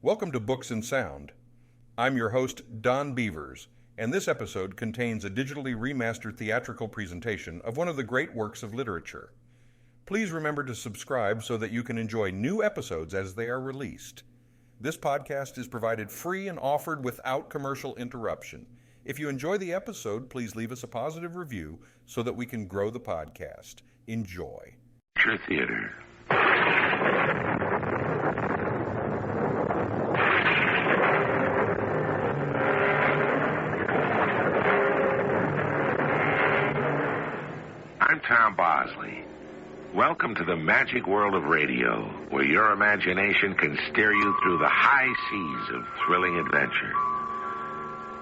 Welcome to Books and Sound. I'm your host, Don Beavers, and this episode contains a digitally remastered theatrical presentation of one of the great works of literature. Please remember to subscribe so that you can enjoy new episodes as they are released. This podcast is provided free and offered without commercial interruption. If you enjoy the episode, please leave us a positive review so that we can grow the podcast. Enjoy. Theater. I'm Tom Bosley. Welcome to the magic world of radio, where your imagination can steer you through the high seas of thrilling adventure.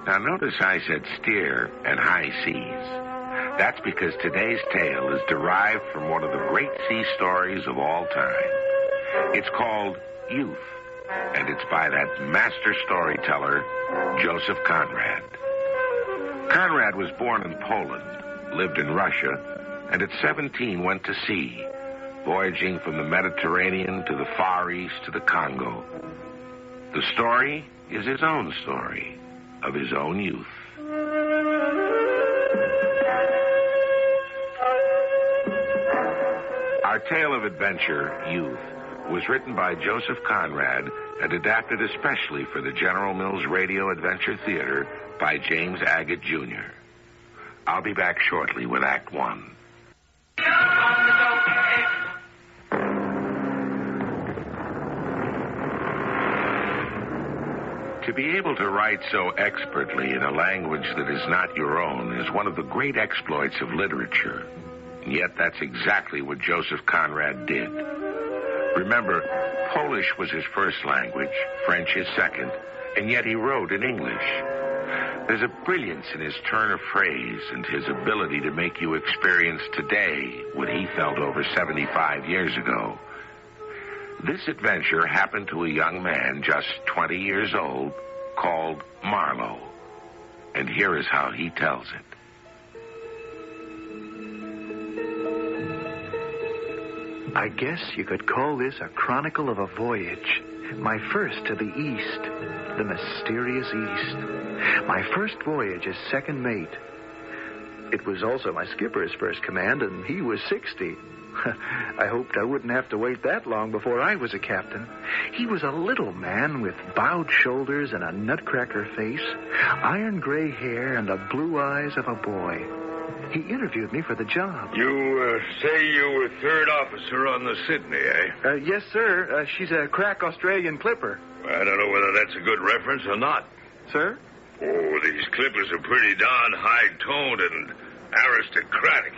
Now notice I said steer and high seas. That's because today's tale is derived from one of the great sea stories of all time. It's called Youth, and it's by that master storyteller, Joseph Conrad. Conrad was born in Poland, lived in Russia, and at 17 went to sea, voyaging from the Mediterranean to the Far East to the Congo. The story is his own story of his own youth. Our tale of adventure, Youth, was written by Joseph Conrad and adapted especially for the General Mills Radio Adventure Theater by James Agate, Jr. I'll be back shortly with Act One. To be able to write so expertly in a language that is not your own is one of the great exploits of literature. And yet that's exactly what Joseph Conrad did. Remember, Polish was his first language, French his second, and yet he wrote in English. There's a brilliance in his turn of phrase and his ability to make you experience today what he felt over 75 years ago. This adventure happened to a young man just 20 years old called Marlow. And here is how he tells it. I guess you could call this a chronicle of a voyage. My first to the east, the mysterious east. My first voyage as second mate. It was also my skipper's first command, and he was 60. I hoped I wouldn't have to wait that long before I was a captain. He was a little man with bowed shoulders and a nutcracker face, iron gray hair, and the blue eyes of a boy. He interviewed me for the job. You say you were third officer on the Sydney, eh? Yes, sir. She's a crack Australian clipper. I don't know whether that's a good reference or not. Sir? Oh, these clippers are pretty darn high-toned and aristocratic.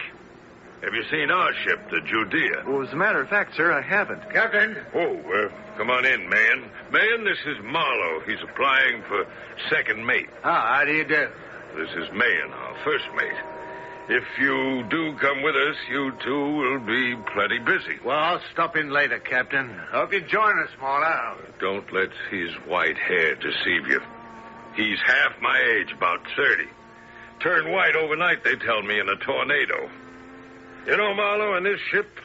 Have you seen our ship, the Judea? Well, as a matter of fact, sir, I haven't. Captain? Oh, come on in, man. Man, this is Marlow. He's applying for second mate. How do you do? This is Man, our first mate. If you do come with us, you two will be plenty busy. Well, I'll stop in later, Captain. Hope you join us, Marlow. Don't let his white hair deceive you. He's half my age, about 30. Turn white overnight, they tell me, in a tornado. You know, Marlow, in this ship,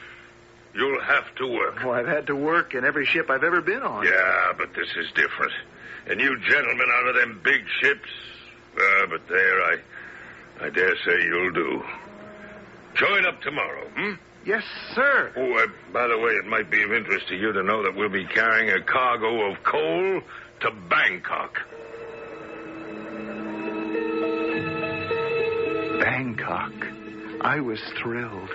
you'll have to work. Oh, I've had to work in every ship I've ever been on. Yeah, but this is different. And you gentlemen out of them big ships, but there, I dare say you'll do. Join up tomorrow, hmm? Yes, sir. Oh, by the way, it might be of interest to you to know that we'll be carrying a cargo of coal to Bangkok. Bangkok. I was thrilled.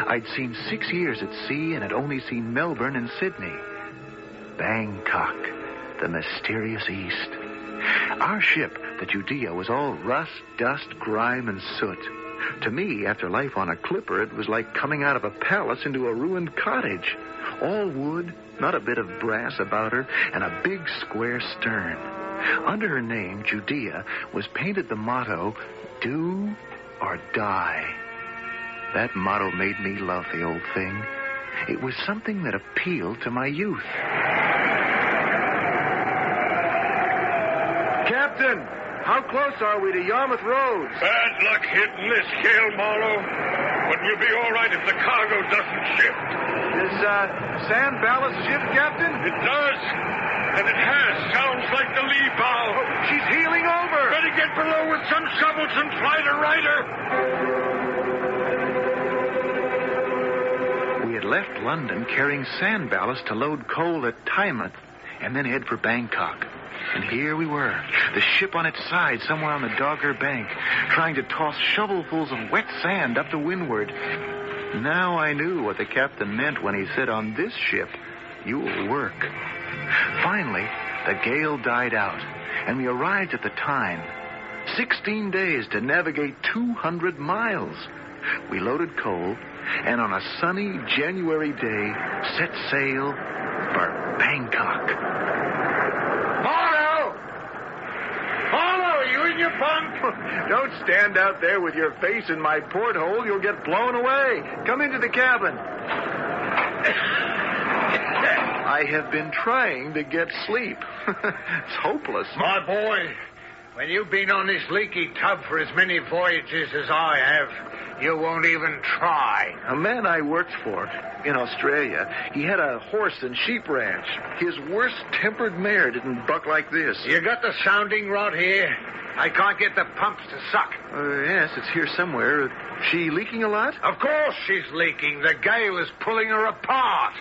I'd seen 6 years at sea and had only seen Melbourne and Sydney. Bangkok, the mysterious East. Our ship, the Judea, was all rust, dust, grime, and soot. To me, after life on a clipper, it was like coming out of a palace into a ruined cottage. All wood, not a bit of brass about her, and a big square stern. Under her name, Judea, was painted the motto, "Do or Die." That motto made me love the old thing. It was something that appealed to my youth. Captain, how close are we to Yarmouth Roads? Bad luck hitting this gale, Marlow. but we'll be all right if the cargo doesn't shift. Does sand ballast shift, Captain? It does. And it has. Sounds like the lee bow. She's heeling over. Better get below with some shovels and try to right her. We had left London carrying sand ballast to load coal at Tynemouth and then head for Bangkok. And here we were, the ship on its side somewhere on the Dogger Bank, trying to toss shovelfuls of wet sand up to windward. Now I knew what the captain meant when he said, on this ship, you will work. Finally, the gale died out, and we arrived at the Tyne. 16 days to navigate 200 miles. We loaded coal, and on a sunny January day, set sail for Bangkok. Marlow! Marlow, are you in your bunk? Don't stand out there with your face in my porthole. You'll get blown away. Come into the cabin. I have been trying to get sleep. It's hopeless. My boy, when you've been on this leaky tub for as many voyages as I have, you won't even try. A man I worked for in Australia, he had a horse and sheep ranch. His worst-tempered mare didn't buck like this. You got the sounding rod here? I can't get the pumps to suck. Yes, it's here somewhere. She leaking a lot? Of course she's leaking. The gale is pulling her apart.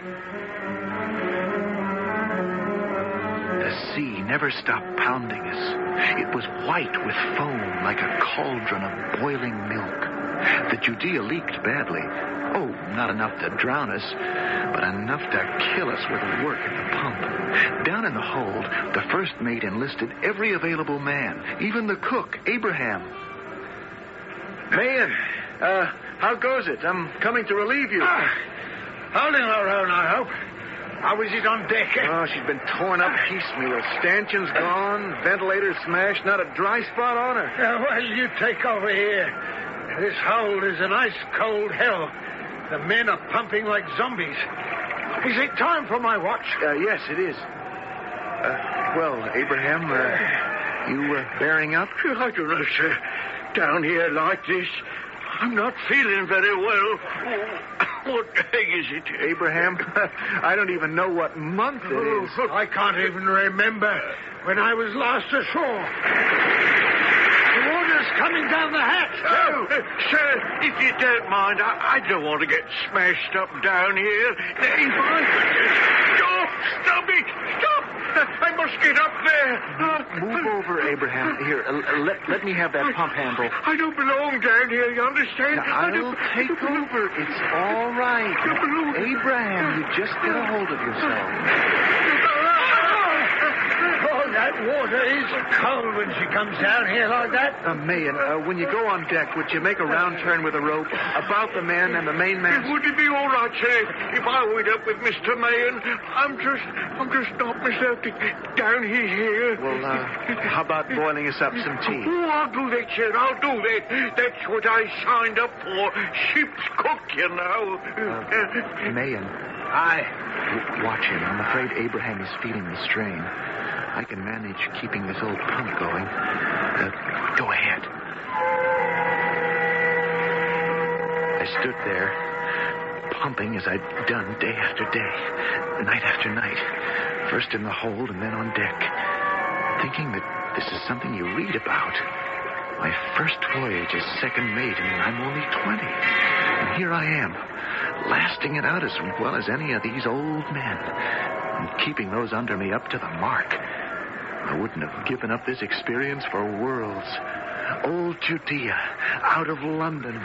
The sea never stopped pounding us. It was white with foam like a cauldron of boiling milk. The Judea leaked badly. Oh, not enough to drown us, but enough to kill us with work at the pump. Down in the hold, the first mate enlisted every available man, even the cook, Abraham. Mayan, how goes it? I'm coming to relieve you. Holding her own, I hope. How is it on deck? Oh, she's been torn up piecemeal. Stanchion's gone, ventilator smashed, not a dry spot on her. Well, you take over here. This hold is an ice-cold hell. The men are pumping like zombies. Is it time for my watch? Yes, it is. Well, Abraham, you bearing up? I don't know, sir. Down here like this, I'm not feeling very well. What day is it? Abraham, I don't even know what month it is. I can't even remember when I was last ashore. The water's coming down the hatch. Oh, sir, if you don't mind, I don't want to get smashed up down here. If I could just... Stop it! Stop! I must get up there. Move over, Abraham. Here, let me have that pump handle. I don't belong down here, you understand? Now, I'll take over. It's all right. Abraham, you just get a hold of yourself. Oh, that water is cold when she comes down here like that. Mayan, when you go on deck, would you make a round turn with a rope about the men and the mainmast? Would it be all right, sir, if I went up with Mr. Mayan? I'm just not myself down here. Well, how about boiling us up some tea? Oh, I'll do that, sir. I'll do that. That's what I signed up for. Ship's cook, you know. Mayan. Aye. Watch him. I'm afraid Abraham is feeling the strain. I can manage keeping this old pump going. Go ahead. I stood there, pumping as I'd done day after day, night after night, first in the hold and then on deck, thinking that this is something you read about. My first voyage as second mate, and I'm only 20. And here I am, lasting it out as well as any of these old men, and keeping those under me up to the mark. I wouldn't have given up this experience for worlds. Old Judea, out of London.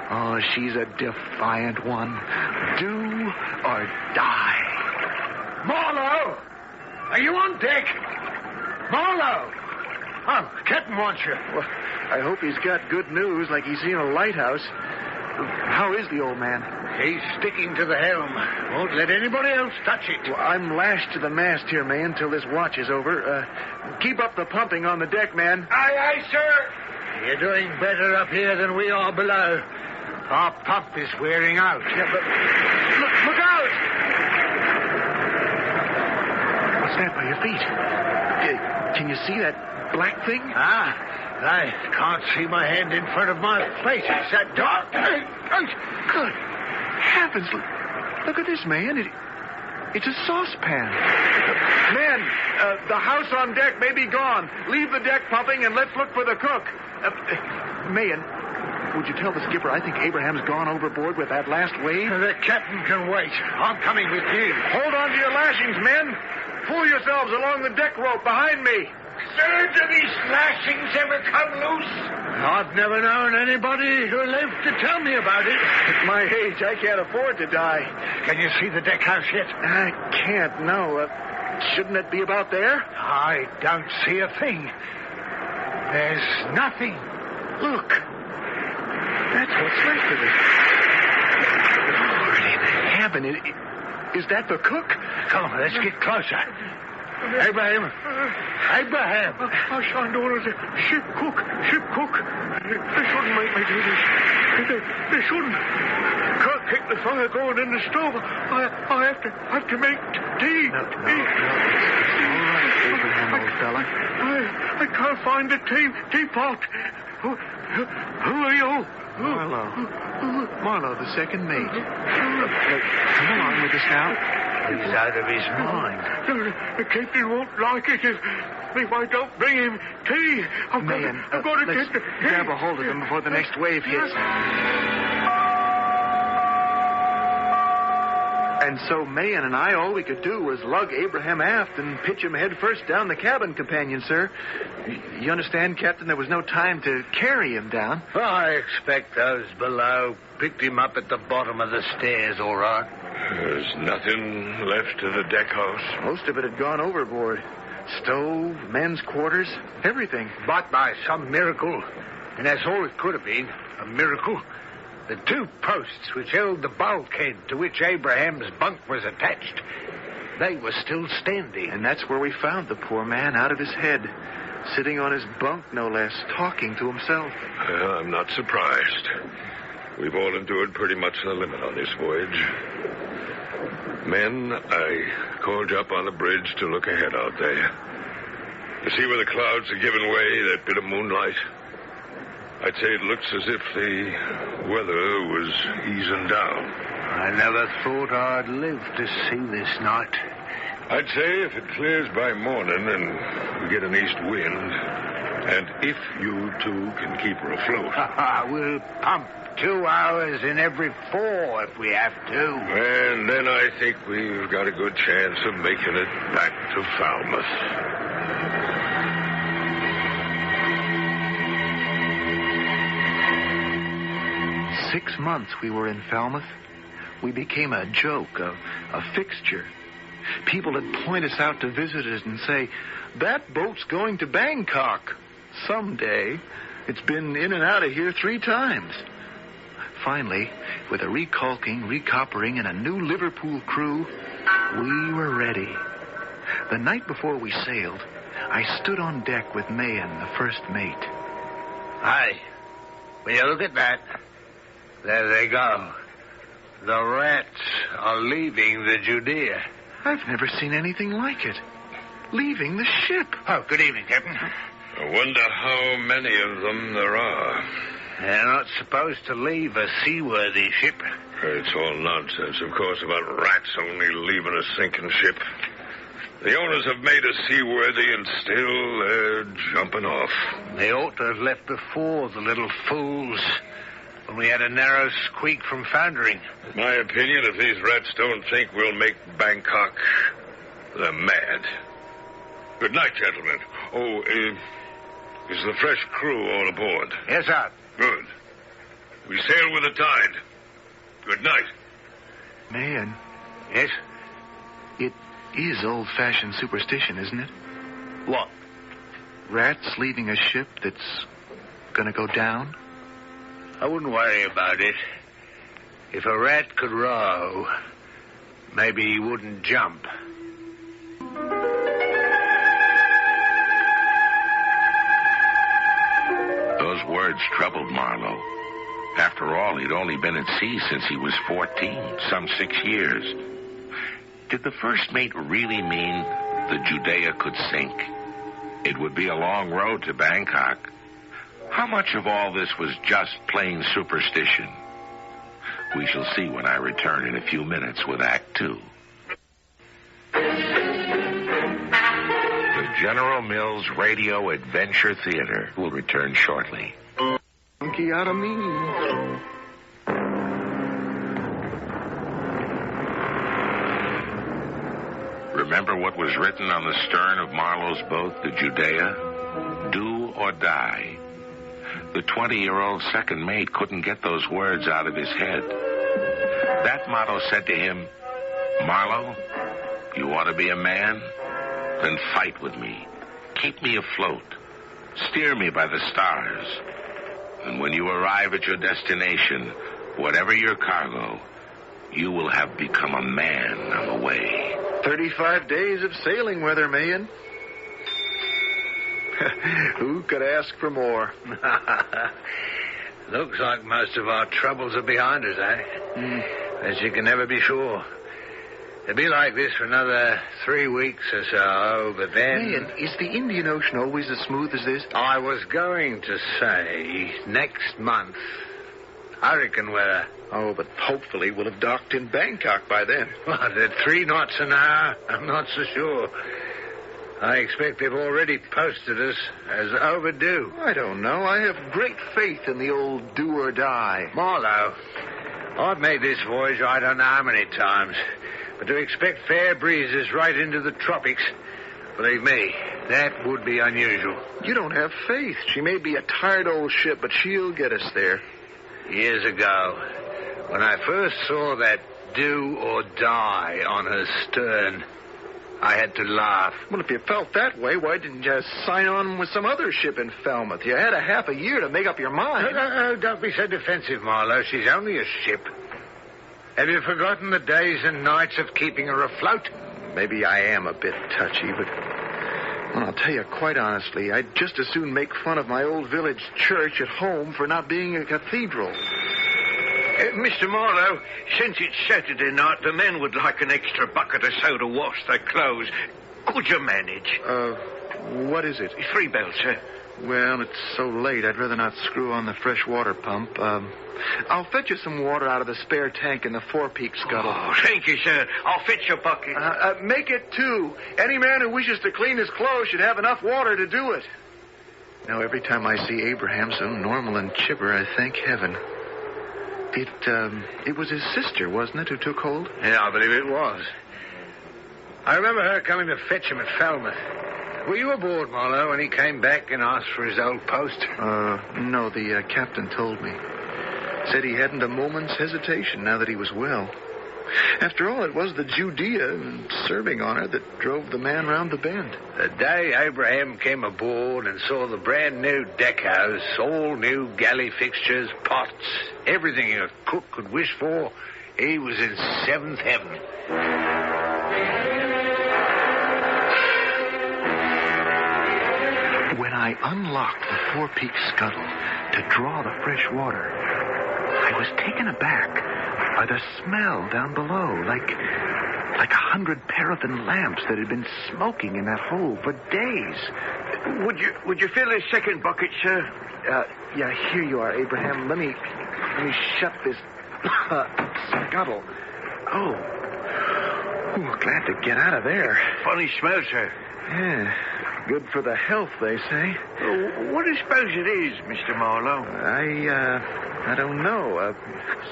Oh, she's a defiant one. Do or die. Marlow! Are you on deck? Marlow! Oh, Captain wants you. Well, I hope he's got good news, like he's seen a lighthouse. How is the old man? He's sticking to the helm. Won't let anybody else touch it. Well, I'm lashed to the mast here, man, until this watch is over. Keep up the pumping on the deck, man. Aye, aye, sir. You're doing better up here than we are below. Our pump is wearing out. Yeah, but look out! stand by your feet. Can you see that black thing? I can't see my hand in front of my face. It's that dark. Good heavens. Look at this, man. It's a saucepan. Man, the house on deck may be gone. Leave the deck pumping and let's look for the cook. Mayan, would you tell the skipper I think Abraham's gone overboard with that last wave? The captain can wait. I'm coming with you. Hold on to your lashings, men. Pull yourselves along the deck rope behind me. Sir, do these lashings ever come loose? I've never known anybody who lived to tell me about it. At my age, I can't afford to die. Can you see the deck house yet? I can't, no. Shouldn't it be about there? I don't see a thing. There's nothing. Look. That's what's left of it. Lord in heaven, is that the cook? Come on, let's get closer. Abraham! I shan't order the ship cook. They shouldn't make me do this. They shouldn't. Can't keep the fire going in the stove. I have to make tea. No. It's all right, Abraham, old fella. I can't find the teapot. Who are you? Marlow, the second mate. Come along with us now. He's out of his mind. The captain won't like it if I don't bring him tea. I've got to get the... Grab a hold of them before the next wave hits. And so Mayan and I, all we could do was lug Abraham aft and pitch him head first down the cabin companion, sir. You understand, Captain, there was no time to carry him down. I expect those below picked him up at the bottom of the stairs, all right. There's nothing left of the deck house. Most of it had gone overboard. Stove, men's quarters, everything. But by some miracle, and that's all it could have been, a miracle, the two posts which held the bulkhead to which Abraham's bunk was attached, they were still standing. And that's where we found the poor man out of his head, sitting on his bunk, no less, talking to himself. I'm not surprised. We've all endured pretty much the limit on this voyage. Men, I called you up on the bridge to look ahead out there. You see where the clouds are giving way, that bit of moonlight? I'd say it looks as if the weather was easing down. I never thought I'd live to see this night. I'd say if it clears by morning and we get an east wind, and if you two can keep her afloat. We'll pump 2 hours in every 4 if we have to. And then I think we've got a good chance of making it back to Falmouth. 6 months we were in Falmouth. We became a joke, a fixture. People would point us out to visitors and say, "That boat's going to Bangkok someday. It's been in and out of here 3 times. Finally, with a recalking, recoppering, and a new Liverpool crew, we were ready. The night before we sailed, I stood on deck with Mayan, the first mate. Aye. Will you look at that? There they go. The rats are leaving the Judea. I've never seen anything like it. Leaving the ship. Oh, good evening, Captain. I wonder how many of them there are. They're not supposed to leave a seaworthy ship. It's all nonsense, of course, about rats only leaving a sinking ship. The owners have made us seaworthy, and still they're jumping off. They ought to have left before, the little fools, when we had a narrow squeak from foundering. In my opinion, if these rats don't think we'll make Bangkok, they're mad. Good night, gentlemen. Oh, is the fresh crew all aboard? Yes, sir. Good. We sail with the tide. Good night. Man. Yes? It is old-fashioned superstition, isn't it? What? Rats leaving a ship that's gonna go down? I wouldn't worry about it. If a rat could row, maybe he wouldn't jump. Those words troubled Marlow. After all, he'd only been at sea since he was 14, some 6 years. Did the first mate really mean the Judea could sink. It would be a long road to Bangkok. How much of all this was just plain superstition? We shall see when I return in a few minutes with Act 2. The General Mills Radio Adventure Theater will return shortly. Monkey out of me. Remember what was written on the stern of Marlow's boat, the Judea? Do or die. The 20-year-old second mate couldn't get those words out of his head. That motto said to him, Marlow, you want to be a man? Then fight with me. Keep me afloat. Steer me by the stars. And when you arrive at your destination, whatever your cargo, you will have become a man on the way. 35 days of sailing weather, Mayan. Who could ask for more? Looks like most of our troubles are behind us, eh? As you can never be sure. It'll be like this for another 3 weeks or so, but then... Mayan, is the Indian Ocean always as smooth as this? I was going to say next month. Hurricane weather. Oh, but hopefully we'll have docked in Bangkok by then. What, at 3 knots an hour? I'm not so sure. I expect they've already posted us as overdue. I don't know. I have great faith in the old do or die. Marlow, I've made this voyage I don't know how many times, but to expect fair breezes right into the tropics, believe me, that would be unusual. You don't have faith. She may be a tired old ship, but she'll get us there. Years ago, when I first saw that do or die on her stern, I had to laugh. Well, if you felt that way, why didn't you sign on with some other ship in Falmouth? You had a half a year to make up your mind. No, don't be so defensive, Marlow. She's only a ship. Have you forgotten the days and nights of keeping her afloat? Maybe I am a bit touchy, but... Well, I'll tell you quite honestly, I'd just as soon make fun of my old village church at home for not being a cathedral. Mr. Marlow, since it's Saturday night, the men would like an extra bucket of soda to wash their clothes. Could you manage? What is it? 3 bells, sir. Well, it's so late, I'd rather not screw on the fresh water pump. I'll fetch you some water out of the spare tank in the forepeak scuttle. Oh, thank you, sir. I'll fetch your bucket. Make it 2. Any man who wishes to clean his clothes should have enough water to do it. Now, every time I see Abraham so normal and chipper, I thank heaven. It was his sister, wasn't it, who took hold? Yeah, I believe it was. I remember her coming to fetch him at Falmouth. Were you aboard, Marlow, when he came back and asked for his old post? No, the captain told me. Said he hadn't a moment's hesitation now that he was well. After all, it was the Judea and serving on her that drove the man round the bend. The day Abraham came aboard and saw the brand new deck house, all new galley fixtures, pots, everything a cook could wish for, he was in 7th heaven. When I unlocked the forepeak scuttle to draw the fresh water, I was taken aback by the smell down below, like 100 paraffin lamps that had been smoking in that hole for days. Would you fill this second bucket, sir? Yeah, here you are, Abraham. Let me shut this scuttle. Oh, glad to get out of there. Funny smell, sir. Yeah, good for the health, they say. What do you suppose it is, Mr. Marlow? I don't know.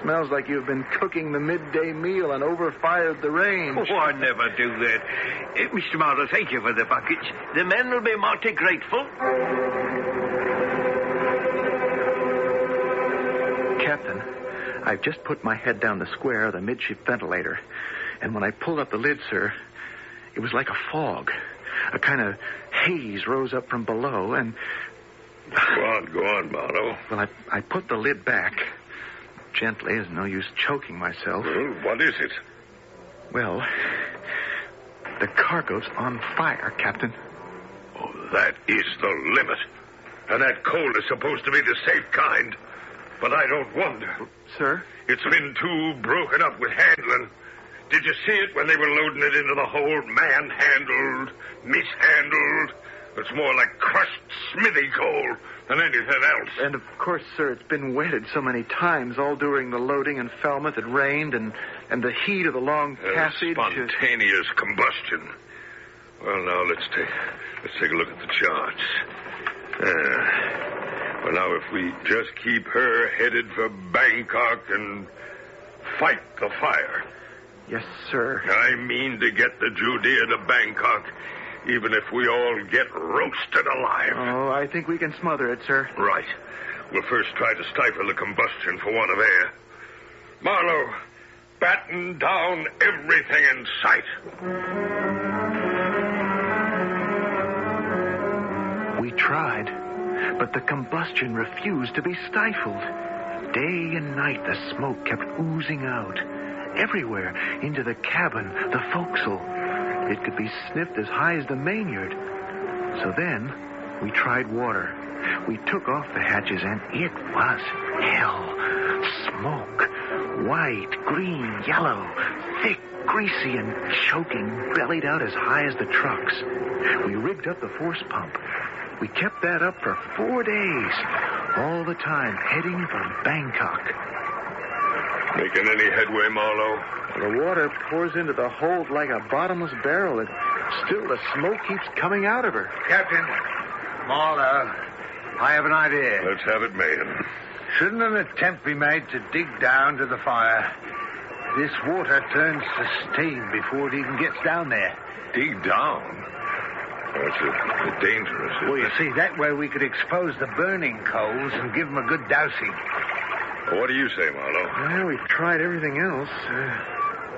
Smells like you've been cooking the midday meal and overfired the range. Oh, I never do that. Mr. Marlow, thank you for the buckets. The men will be mighty grateful. Captain, I've just put my head down the square of the midship ventilator, and when I pulled up the lid, sir, it was like a fog. A kind of haze rose up from below, and... Go on, Marlow. Well, I put the lid back. Gently, there's no use choking myself. Well, what is it? Well, the cargo's on fire, Captain. Oh, that is the limit. And that coal is supposed to be the safe kind. But I don't wonder. Sir? It's been too broken up with handling. Did you see it when they were loading it into the hold? Manhandled, mishandled. It's more like crushed smithy coal than anything else. And, of course, sir, it's been wetted so many times, all during the loading and Falmouth. It rained, and the heat of the long passage... Spontaneous combustion. Well, now, let's take a look at the charts. Well, now, if we just keep her headed for Bangkok and fight the fire... Yes, sir. I mean to get the Judea to Bangkok, even if we all get roasted alive. Oh, I think we can smother it, sir. Right. We'll first try to stifle the combustion for want of air. Marlow, batten down everything in sight. We tried, but the combustion refused to be stifled. Day and night, the smoke kept oozing out. Everywhere, into the cabin, the forecastle. It could be sniffed as high as the mainyard. So then, we tried water. We took off the hatches, and it was hell. Smoke. White, green, yellow. Thick, greasy, and choking, bellied out as high as the trucks. We rigged up the force pump. We kept that up for 4 days. All the time, heading for Bangkok. Making any headway, Marlow? The water pours into the hold like a bottomless barrel, and still the smoke keeps coming out of her. Captain, Marlow, I have an idea. Let's have it, man. Shouldn't an attempt be made to dig down to the fire? This water turns to steam before it even gets down there. Dig down? That's a bit dangerous. Well, you see, that way we could expose the burning coals and give them a good dousing. Well, what do you say, Marlow? Well, we've tried everything else.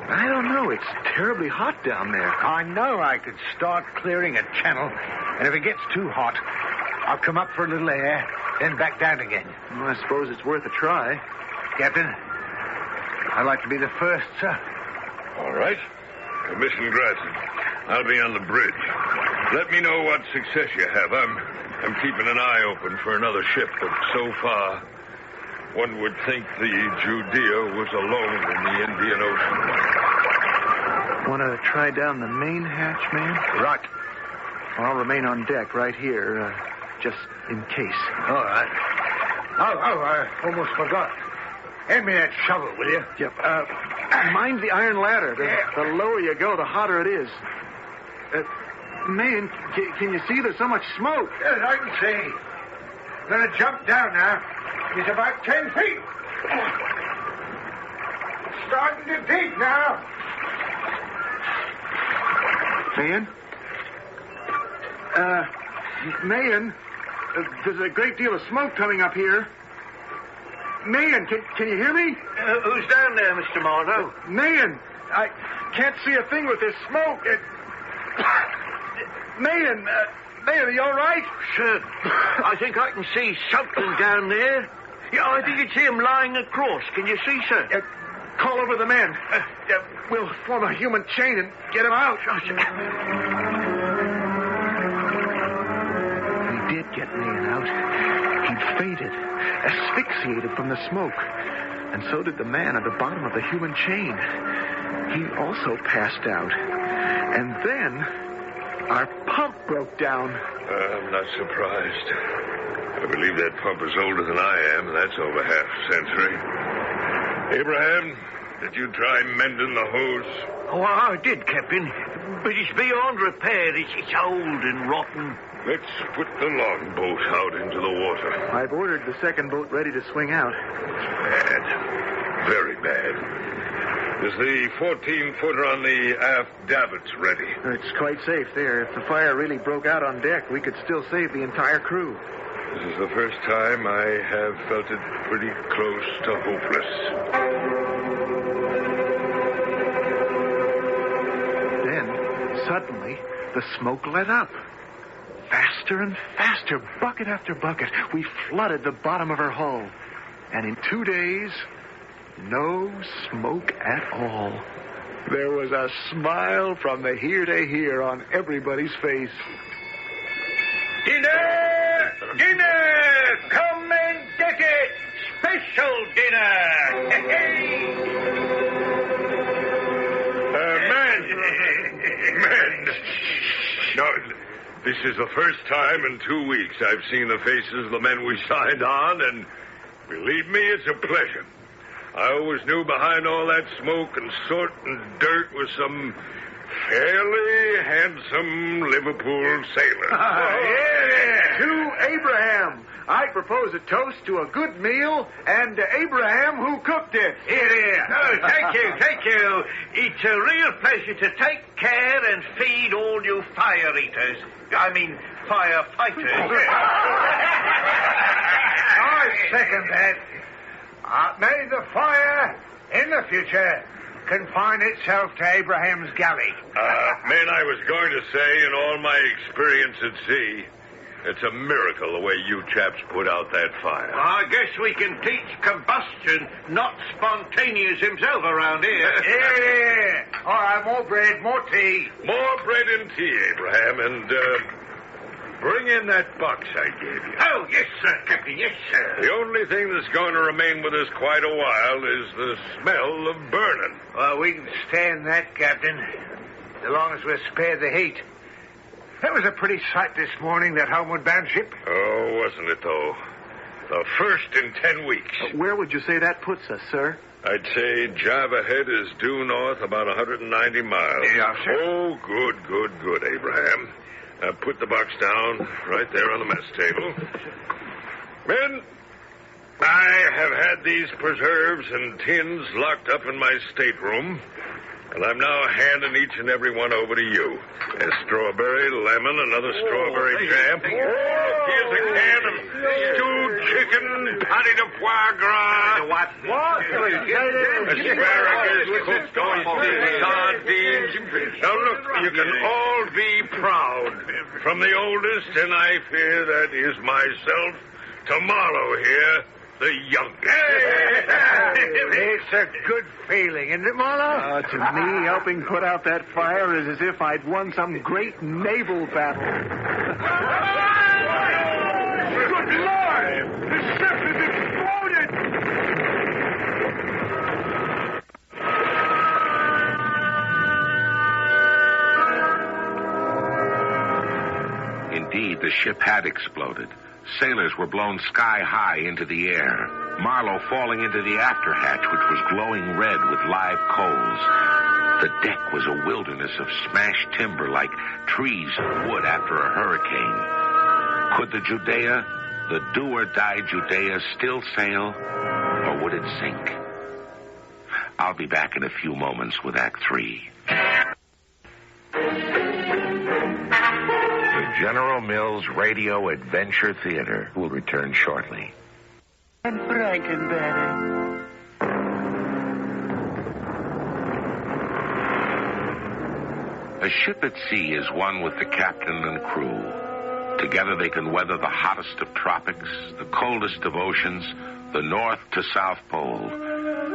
I don't know. It's terribly hot down there. I know I could start clearing a channel, and if it gets too hot, I'll come up for a little air, then back down again. Well, I suppose it's worth a try. Captain, I'd like to be the first, sir. All right. Permission granted. I'll be on the bridge. Let me know what success you have. I'm keeping an eye open for another ship, but so far... one would think the Judea was alone in the Indian Ocean. Want to try down the main hatch, man? Right. I'll remain on deck right here, just in case. All right. Oh, I almost forgot. Hand me that shovel, will you? Yep. Mind the iron ladder. The lower you go, the hotter it is. Man, can you see there's so much smoke? Yes, I can see. I'm going to jump down now. It's about 10 feet. Starting to dig now. Man? Mayan, there's a great deal of smoke coming up here. Mayan, can you hear me? Who's down there, Mr. Marlow? Mayan, I can't see a thing with this smoke. Mayan, are you all right? Sir, I think I can see something down there. Yeah, I think you see him lying across. Can you see, sir? Call over the men. We'll form a human chain and get him out. We did get Mayan out. He'd fainted, asphyxiated from the smoke. And so did the man at the bottom of the human chain. He also passed out. And then our pump broke down. I'm not surprised. I believe that pump is older than I am. That's over half a century. Abraham, did you try mending the hose? Oh, I did, Captain. But it's beyond repair. It's old and rotten. Let's put the longboat out into the water. I've ordered the second boat ready to swing out. Bad. Very bad. Is the 14-footer on the aft davits ready? It's quite safe there. If the fire really broke out on deck, we could still save the entire crew. This is the first time I have felt it pretty close to hopeless. Then, suddenly, the smoke let up. Faster and faster, bucket after bucket, we flooded the bottom of her hull. And in 2 days, no smoke at all. There was a smile from the here to here on everybody's face. Dinner! Dinner! Come and get it! Special dinner! This is the first time in 2 weeks I've seen the faces of the men we signed on, and believe me, it's a pleasure. I always knew behind all that smoke and soot and dirt was some fairly handsome Liverpool sailor. Yeah. To Abraham, I propose a toast to a good meal and to Abraham who cooked it. Here. Oh, thank you. It's a real pleasure to take care and feed all you fire eaters. I mean, firefighters. I second that. May the fire in the future confine itself to Abraham's galley. Man, I was going to say, in all my experience at sea, it's a miracle the way you chaps put out that fire. I guess we can teach combustion, not spontaneous himself around here. Yeah. All right, more bread, more tea. More bread and tea, Abraham, and bring in that box I gave you. Oh, yes, sir, Captain, yes, sir. The only thing that's going to remain with us quite a while is the smell of burning. Well, we can stand that, Captain, as long as we're spared the heat. That was a pretty sight this morning, that homeward-bound ship. Oh, wasn't it, though? The first in 10 weeks. Where would you say that puts us, sir? I'd say Java Head is due north about 190 miles. Yeah, sir. Oh, good, Abraham. Put the box down right there on the mess table. Men, I have had these preserves and tins locked up in my stateroom, and I'm now handing each and every one over to you. A strawberry, lemon, another strawberry jam. Here's a can of stewed chicken, pâté de foie gras. What? Asparagus, cooked oysters, sardines. Now, look, you can all be proud. From the oldest, and I fear that is myself, to Marlow here, the youngest. It's a good feeling, isn't it, Marlow? To me, helping put out that fire is as if I'd won some great naval battle. Good Lord! The ship has exploded! Indeed, the ship had exploded. Sailors were blown sky high into the air, Marlow falling into the afterhatch, which was glowing red with live coals. The deck was a wilderness of smashed timber like trees and wood after a hurricane. Could the Judea, the do-or-die Judea, still sail, or would it sink? I'll be back in a few moments with Act 3. General Mills Radio Adventure Theater will return shortly. And Frankenberry. A ship at sea is one with the captain and crew. Together they can weather the hottest of tropics, the coldest of oceans, the North to South Pole.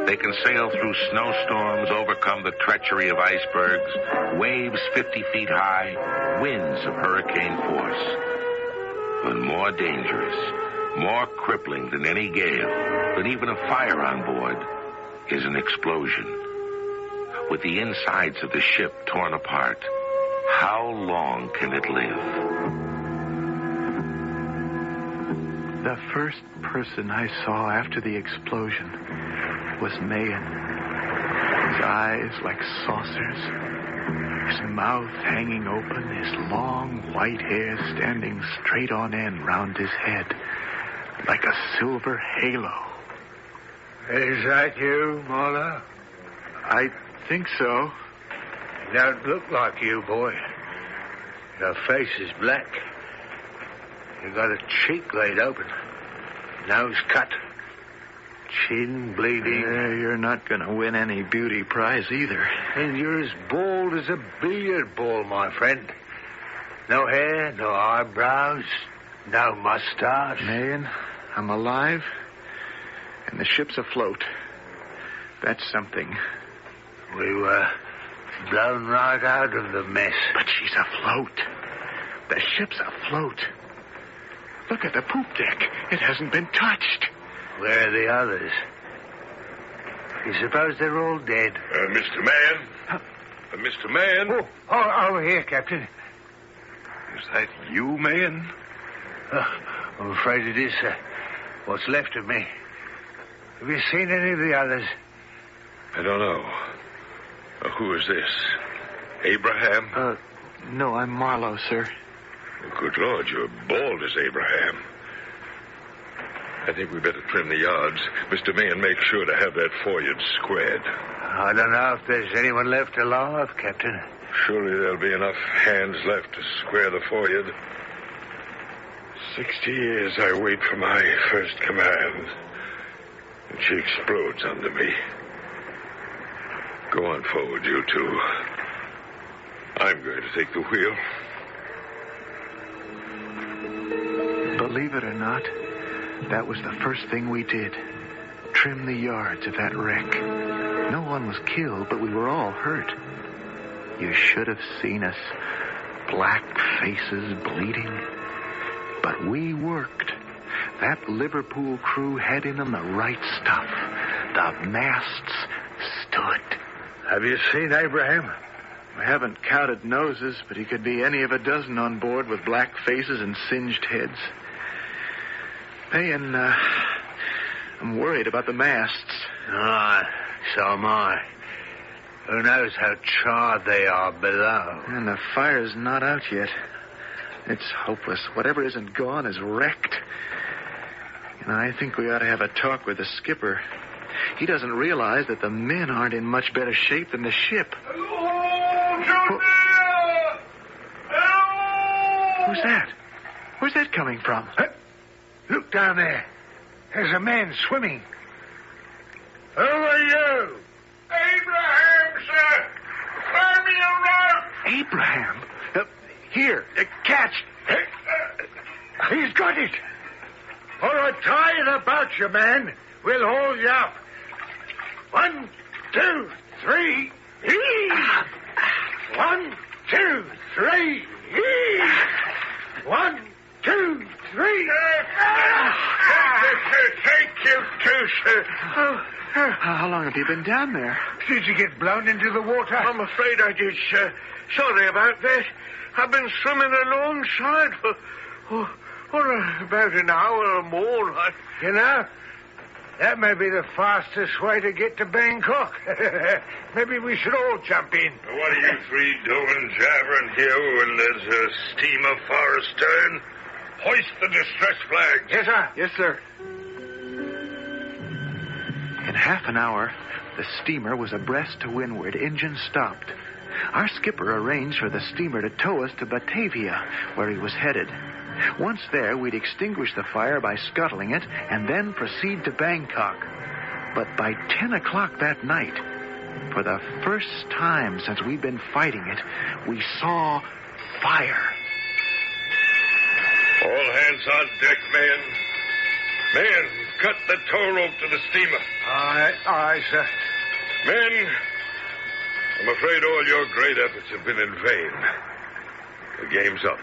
They can sail through snowstorms, overcome the treachery of icebergs, waves 50 feet high, winds of hurricane force. But more dangerous, more crippling than any gale, than even a fire on board, is an explosion. With the insides of the ship torn apart, how long can it live? The first person I saw after the explosion was Mayan. His eyes like saucers, his mouth hanging open, his long white hair standing straight on end round his head, like a silver halo. Is that you, Marlow? I think so. You don't look like you, boy. Your face is black. You got a cheek laid open, nose cut, chin bleeding. You're not going to win any beauty prize either. And you're as bald as a billiard ball, my friend. No hair, no eyebrows, no mustache. Mayan, I'm alive, and the ship's afloat. That's something. We were blown right out of the mess. But she's afloat. The ship's afloat. Look at the poop deck. It hasn't been touched. Where are the others? You suppose they're all dead? Mr. Man? Mr. Man? Oh, over here, Captain. Is that you, man? I'm afraid it is, sir. What's left of me. Have you seen any of the others? I don't know. Who is this? Abraham? No, I'm Marlow, sir. Good Lord, you're bald as Abraham. I think we better trim the yards. Mr. Mahan, make sure to have that foreyard squared. I don't know if there's anyone left alive, Captain. Surely there'll be enough hands left to square the foreyard. 60 years I wait for my first command, and she explodes under me. Go on forward, you two. I'm going to take the wheel. Believe it or not, that was the first thing we did. Trim the yards of that wreck. No one was killed, but we were all hurt. You should have seen us. Black faces bleeding. But we worked. That Liverpool crew had in them the right stuff. The masts stood. Have you seen Abraham? We haven't counted noses, but he could be any of a dozen on board with black faces and singed heads. Hey, and I'm worried about the masts. So am I. Who knows how charred they are below? And the fire's not out yet. It's hopeless. Whatever isn't gone is wrecked. And I think we ought to have a talk with the skipper. He doesn't realize that the men aren't in much better shape than the ship. Hello! Who's that? Where's that coming from? Look down there. There's a man swimming. Who are you? Abraham, sir! Find me a rope! Abraham? Here, catch. He's got it. All right, tie it about you, man. We'll hold you up. 1, 2, 3. 1, 2, 3. 1, 2, 3. Thank you, too, sir. How long have you been down there? Did you get blown into the water? I'm afraid I did, sir. Sorry about that. I've been swimming alongside for about an hour or more. You know, that may be the fastest way to get to Bangkok. Maybe we should all jump in. What are you three doing, jabbering here when there's a steamer far astern? Hoist the distress flag. Yes, sir. Yes, sir. In half an hour, the steamer was abreast to windward. Engine stopped. Our skipper arranged for the steamer to tow us to Batavia, where he was headed. Once there, we'd extinguish the fire by scuttling it and then proceed to Bangkok. But by 10 o'clock that night, for the first time since we'd been fighting it, we saw fire. All hands on deck, men. Men, cut the tow rope to the steamer. Aye, sir. Men, I'm afraid all your great efforts have been in vain. The game's up.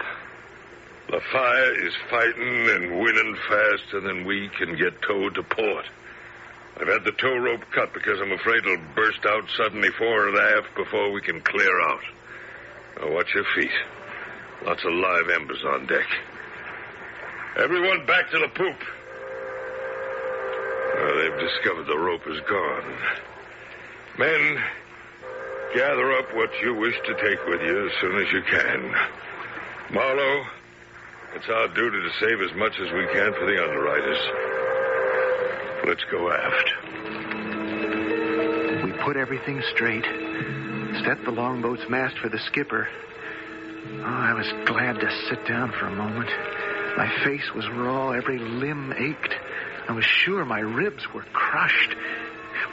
The fire is fighting and winning faster than we can get towed to port. I've had the tow rope cut because I'm afraid it'll burst out suddenly fore and aft before we can clear out. Now watch your feet. Lots of live embers on deck. Everyone back to the poop. They've discovered the rope is gone. Men, gather up what you wish to take with you as soon as you can. Marlow, it's our duty to save as much as we can for the underwriters. Let's go aft. We put everything straight, set the longboat's mast for the skipper. I was glad to sit down for a moment. My face was raw, every limb ached. I was sure my ribs were crushed.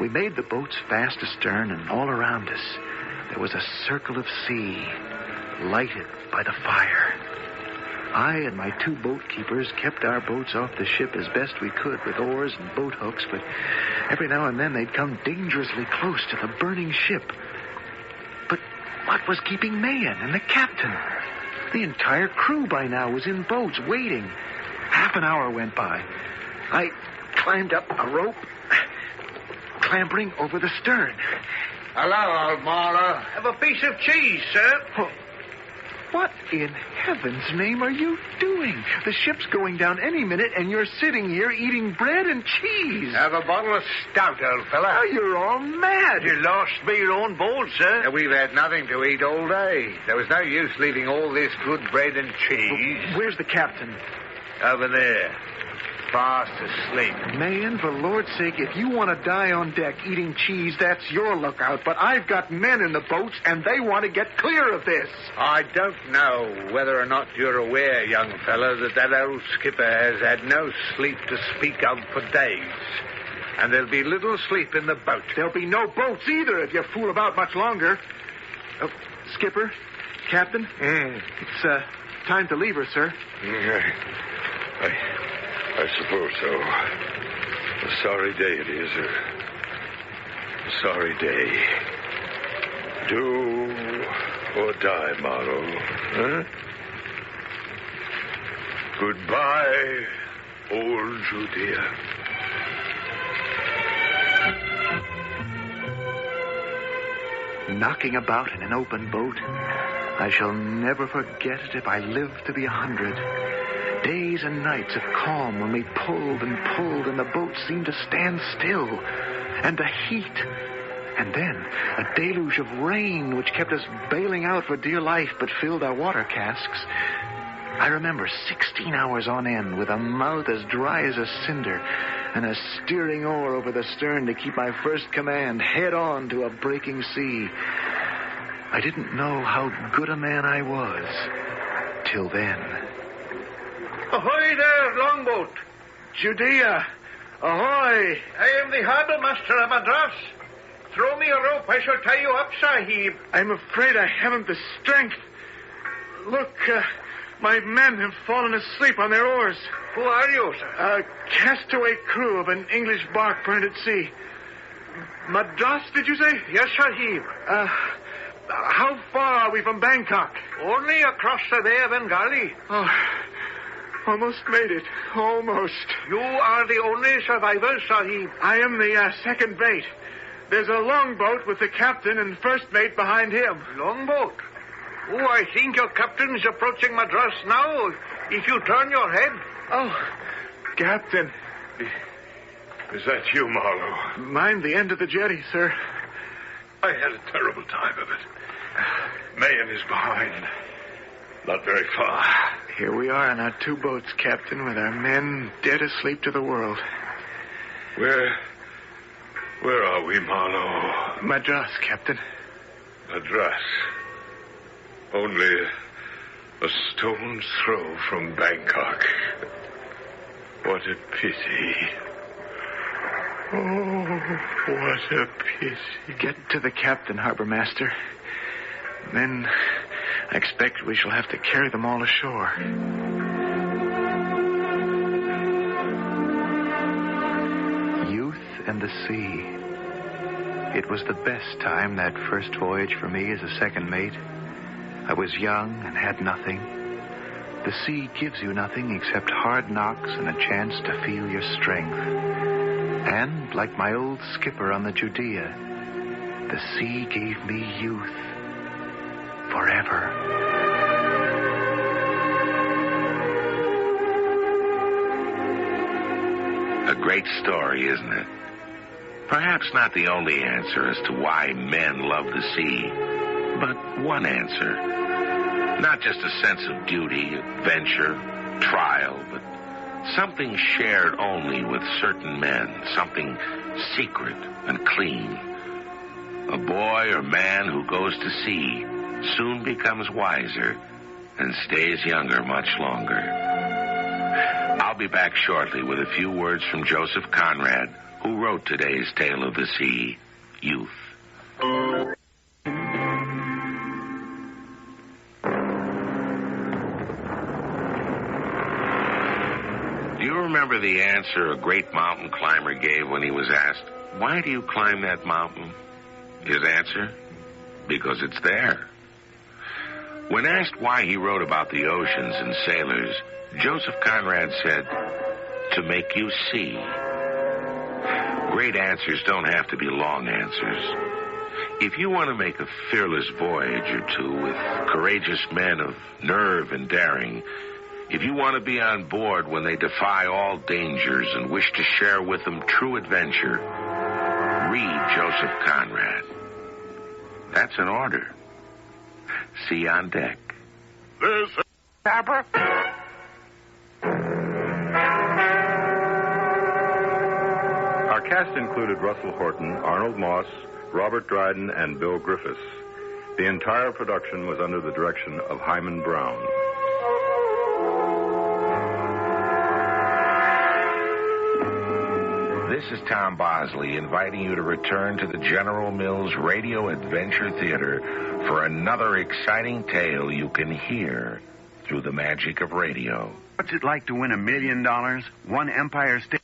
We made the boats fast astern, and all around us there was a circle of sea, lighted by the fire. I and my two boat keepers kept our boats off the ship as best we could with oars and boat hooks, but every now and then they'd come dangerously close to the burning ship. But what was keeping Mahan and the captain? The entire crew by now was in boats waiting. Half an hour went by. I climbed up a rope, clambering over the stern. Hello, old Marlow. Have a piece of cheese, sir. Oh, what in heaven's name are you doing? The ship's going down any minute, and you're sitting here eating bread and cheese. Have a bottle of stout, old fella. Oh, you're all mad. You lost me your own boat, sir. We've had nothing to eat all day. There was no use leaving all this good bread and cheese. Where's the captain? Over there. Fast asleep. Man, for Lord's sake, if you want to die on deck eating cheese, that's your lookout. But I've got men in the boats, and they want to get clear of this. I don't know whether or not you're aware, young fellow, that old skipper has had no sleep to speak of for days. And there'll be little sleep in the boat. There'll be no boats either if you fool about much longer. Skipper, Captain, it's time to leave her, sir. I suppose so. A sorry day it is. A sorry day. Do or die, Marlow. Huh? Goodbye, old Judea. Knocking about in an open boat. I shall never forget it if I live to be 100. Days and nights of calm when we pulled and the boat seemed to stand still. And the heat. And then a deluge of rain which kept us bailing out for dear life but filled our water casks. I remember 16 hours on end with a mouth as dry as a cinder and a steering oar over the stern to keep my first command head on to a breaking sea. I didn't know how good a man I was till then. Ahoy there, longboat. Judea, ahoy! I am the harbour master of Madras. Throw me a rope, I shall tie you up, Sahib. I'm afraid I haven't the strength. Look, my men have fallen asleep on their oars. Who are you, sir? A castaway crew of an English bark burned at sea. Madras, did you say? Yes, Sahib. How far are we from Bangkok? Only across the Bay of Bengali. Oh, almost made it. Almost. You are the only survivor, Sahib. I am the second mate. There's a longboat with the captain and first mate behind him. Longboat? Oh, I think your captain is approaching Madras now. If you turn your head. Oh, Captain. Is that you, Marlow? Mind the end of the jetty, sir. I had a terrible time of it. Mayan is behind. Not very far. Here we are in our two boats, Captain, with our men dead asleep to the world. Where are we, Marlow? Madras, Captain. Madras. Only a stone's throw from Bangkok. What a pity. Oh, what a pity. Get to the captain, harbor master. Then I expect we shall have to carry them all ashore. Youth and the sea. It was the best time, that first voyage for me as a second mate. I was young and had nothing. The sea gives you nothing except hard knocks and a chance to feel your strength. And, like my old skipper on the Judea, the sea gave me youth. Forever. A great story, isn't it? Perhaps not the only answer as to why men love the sea, but one answer. Not just a sense of duty, adventure, trial, but something shared only with certain men, something secret and clean. A boy or man who goes to sea soon becomes wiser and stays younger much longer. I'll be back shortly with a few words from Joseph Conrad, who wrote today's Tale of the Sea, Youth. Do you remember the answer a great mountain climber gave when he was asked, "Why do you climb that mountain?" His answer? Because it's there. When asked why he wrote about the oceans and sailors, Joseph Conrad said, "To make you see." Great answers don't have to be long answers. If you want to make a fearless voyage or two with courageous men of nerve and daring, if you want to be on board when they defy all dangers and wish to share with them true adventure, read Joseph Conrad. That's an order. See you on deck. This Barbara? Our cast included Russell Horton, Arnold Moss, Robert Dryden, and Bill Griffiths. The entire production was under the direction of Hyman Brown. This is Tom Bosley inviting you to return to the General Mills Radio Adventure Theater for another exciting tale you can hear through the magic of radio. What's it like to win $1 million? One Empire State.